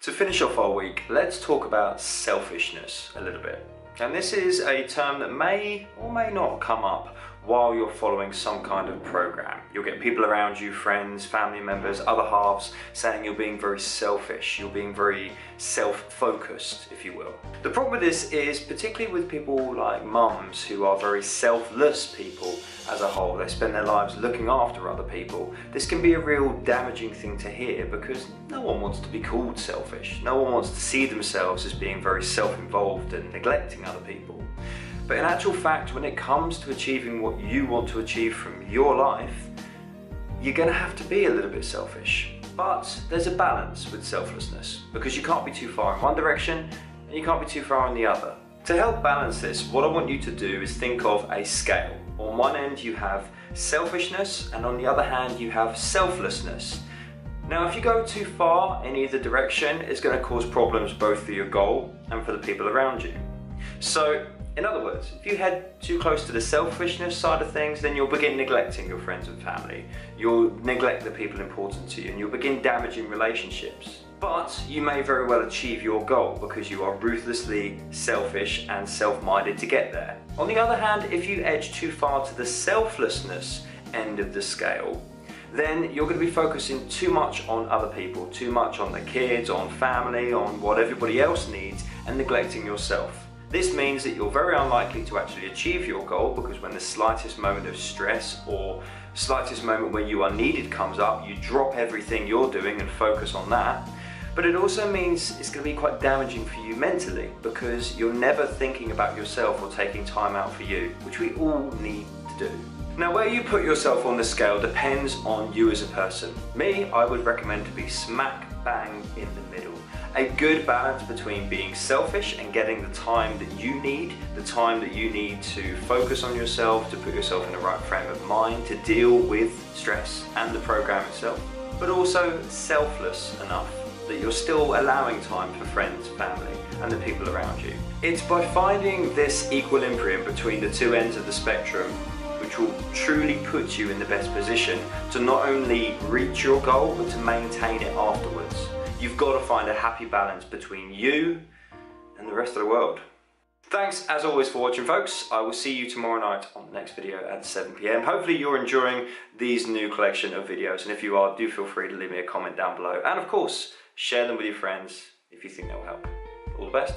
To finish off our week, let's talk about selfishness a little bit. And this is a term that may or may not come up while you're following some kind of program. You'll get people around you, friends, family members, other halves, saying you're being very selfish, you're being very self-focused, if you will. The problem with this is, particularly with people like mums who are very selfless people as a whole, they spend their lives looking after other people, this can be a real damaging thing to hear because no one wants to be called selfish. No one wants to see themselves as being very self-involved and neglecting other people. But in actual fact, when it comes to achieving what you want to achieve from your life, you're going to have to be a little bit selfish. But there's a balance with selflessness because you can't be too far in one direction and you can't be too far in the other. To help balance this, what I want you to do is think of a scale. On one end you have selfishness and on the other hand you have selflessness. Now if you go too far in either direction, it's going to cause problems both for your goal and for the people around you. So in other words, if you head too close to the selfishness side of things, then you'll begin neglecting your friends and family. You'll neglect the people important to you and you'll begin damaging relationships. But you may very well achieve your goal because you are ruthlessly selfish and self-minded to get there. On the other hand, if you edge too far to the selflessness end of the scale, then you're going to be focusing too much on other people, too much on the kids, on family, on what everybody else needs, and neglecting yourself. This means that you're very unlikely to actually achieve your goal because when the slightest moment of stress or slightest moment where you are needed comes up, you drop everything you're doing and focus on that. But it also means it's going to be quite damaging for you mentally because you're never thinking about yourself or taking time out for you, which we all need to do. Now, where you put yourself on the scale depends on you as a person. Me, I would recommend to be smack bang in the middle. A good balance between being selfish and getting the time that you need to focus on yourself, to put yourself in the right frame of mind, to deal with stress and the program itself, but also selfless enough that you're still allowing time for friends, family, and the people around you. It's by finding this equilibrium between the two ends of the spectrum which will truly put you in the best position to not only reach your goal, but to maintain it afterwards. You've got to find a happy balance between you and the rest of the world. Thanks as always for watching, folks. I will see you tomorrow night on the next video at 7 PM. Hopefully you're enjoying these new collection of videos, and if you are, do feel free to leave me a comment down below. And of course, share them with your friends if you think they'll help. All the best.